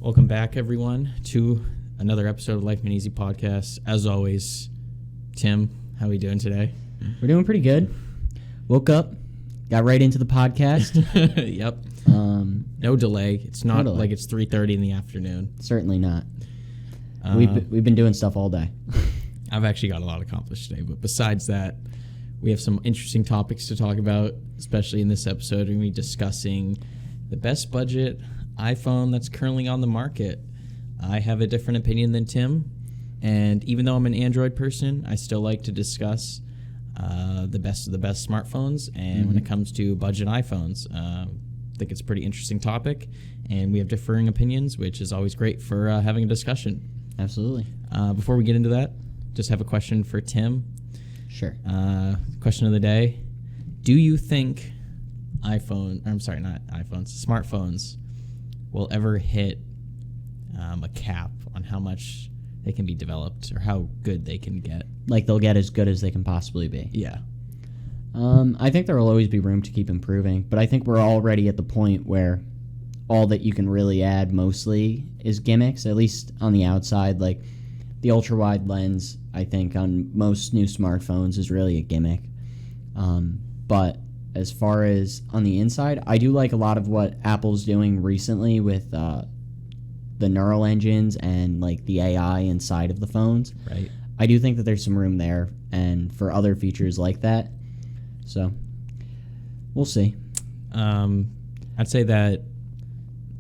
Welcome back, everyone, to another episode of Life Made Easy podcast. As always, Tim, how are we doing today? We're doing pretty good. Woke up, got right into the podcast. Yep. No delay. It's not like it's 3:30 in the afternoon. Certainly not. We've been doing stuff all day. I've actually got a lot accomplished today, but besides that, we have some interesting topics to talk about, especially in this episode. We're going to be discussing the best budget iPhone that's currently on the market. I have a different opinion than Tim, and even though I'm an Android person, I still like to discuss the best of the best smartphones, and when it comes to budget iPhones, I think it's a pretty interesting topic, and we have differing opinions, which is always great for having a discussion. Absolutely. Before we get into that, just have a question for Tim. Sure. Question of the day. Do you think smartphones will ever hit a cap on how much they can be developed or how good they can get? Like they'll get as good as they can possibly be. Yeah. I think there will always be room to keep improving, but I think we're already at the point where all that you can really add mostly is gimmicks, at least on the outside. Like the ultra-wide lens, I think, on most new smartphones is really a gimmick. But as far as on the inside, I do like a lot of what Apple's doing recently with the neural engines and like the AI inside of the phones. Right. I do think that there's some room there and for other features like that. So we'll see. I'd say that,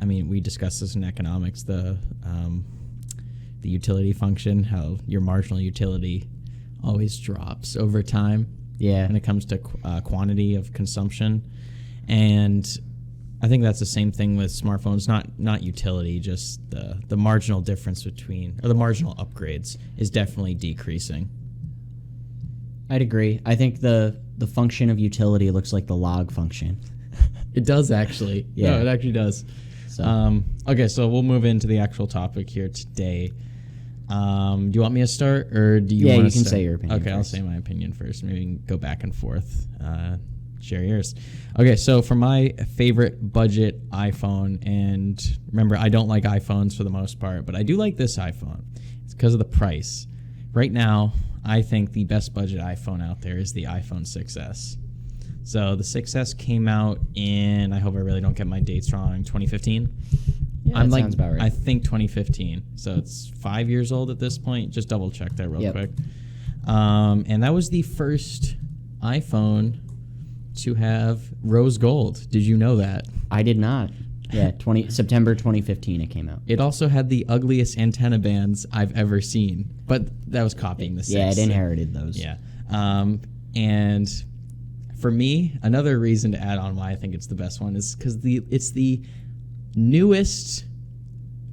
we discussed this in economics, the utility function, how your marginal utility always drops over time. Yeah. When it comes to quantity of consumption. And I think that's the same thing with smartphones, not utility, just the marginal difference between, or the marginal upgrades is definitely decreasing. I'd agree. I think the function of utility looks like the log function. It does actually. Yeah. No, it actually does. So. Okay, so we'll move into the actual topic here today. Do you want me to start, or do you want to you can say your opinion Okay, first. I'll say my opinion first. Maybe we can go back and forth. Share yours. Okay, so for my favorite budget iPhone, and remember, I don't like iPhones for the most part, but I do like this iPhone. It's because of the price. Right now, I think the best budget iPhone out there is the iPhone 6S. So the 6S came out in, I hope I really don't get my dates wrong, 2015? Yeah, that sounds about right. I think 2015. So it's 5 years old at this point. Just double check that real quick. And that was the first iPhone to have rose gold. Did you know that? I did not. Yeah, September 2015 it came out. It also had the ugliest antenna bands I've ever seen, but that was copying the 6. Yeah, it inherited those. Yeah. And for me, another reason to add on why I think it's the best one is because it's the newest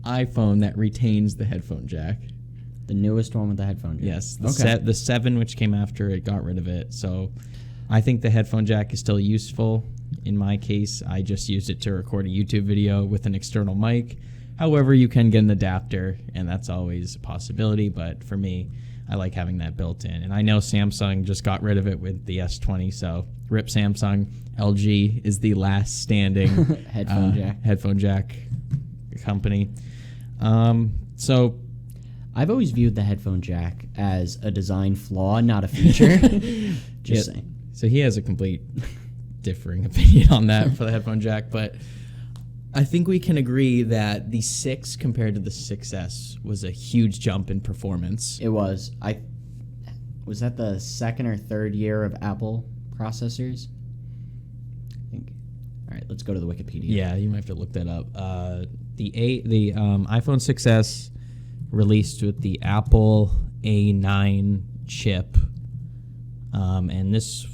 iPhone that retains the headphone jack. The newest one with the headphone jack. Yes. The 7, which came after it, got rid of it. So I think the headphone jack is still useful. In my case, I just used it to record a YouTube video with an external mic. However, you can get an adapter, and that's always a possibility. But for me, I like having that built in. And I know Samsung just got rid of it with the S20, so rip Samsung. LG is the last standing headphone jack company. So I've always viewed the headphone jack as a design flaw, not a feature. Just saying. So he has a complete differing opinion on that for the headphone jack, but I think we can agree that the 6 compared to the 6S was a huge jump in performance. It was. Was that the second or third year of Apple processors? I think. All right, let's go to the Wikipedia. Yeah, you might have to look that up. The iPhone 6S released with the Apple A9 chip, and this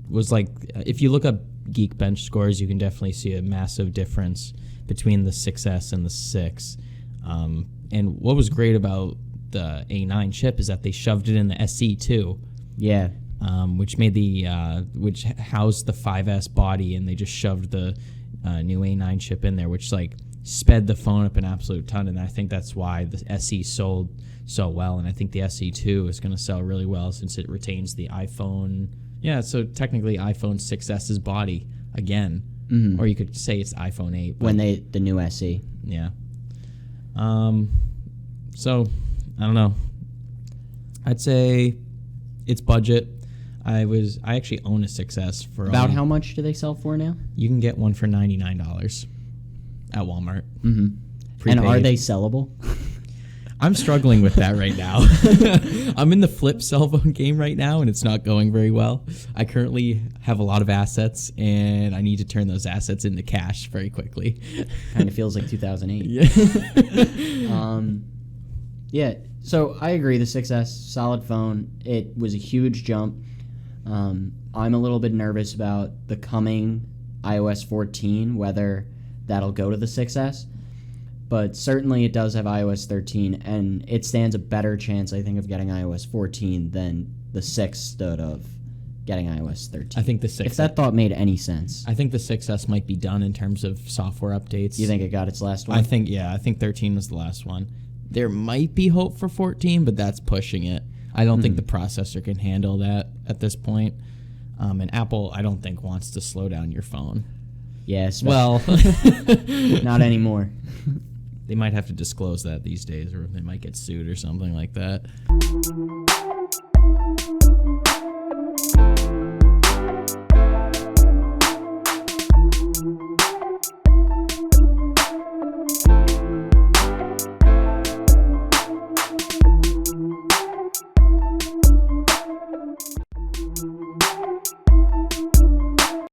was like, if you look up Geekbench scores, you can definitely see a massive difference between the 6S and the 6. And what was great about the A9 chip is that they shoved it in the SE too. Yeah. Which made which housed the 5S body, and they just shoved the new A9 chip in there, which sped the phone up an absolute ton. And I think that's why the SE sold so well. And I think the SE2 is going to sell really well since it retains the iPhone. Yeah, so technically iPhone 6S's body again. Mm-hmm. Or you could say it's iPhone 8. When the new SE. Yeah. So I don't know. I'd say it's budget. I actually own a 6S for About how much do they sell for now? You can get one for $99 at Walmart. Mm-hmm. And are they sellable? I'm struggling with that right now. I'm in the flip cell phone game right now, and it's not going very well. I currently have a lot of assets, and I need to turn those assets into cash very quickly. Kind of feels like 2008. Yeah. Yeah, so I agree. The 6S, solid phone. It was a huge jump. I'm a little bit nervous about the coming iOS 14, whether that'll go to the 6S. But certainly it does have iOS 13, and it stands a better chance, I think, of getting iOS 14 than the 6 stood of getting iOS 13. I think the 6. If that thought made any sense. I think the 6S might be done in terms of software updates. You think it got its last one? I think 13 was the last one. There might be hope for 14, but that's pushing it. I don't think the processor can handle that at this point. And Apple, I don't think, wants to slow down your phone. Yeah, well, not anymore. They might have to disclose that these days, or they might get sued or something like that.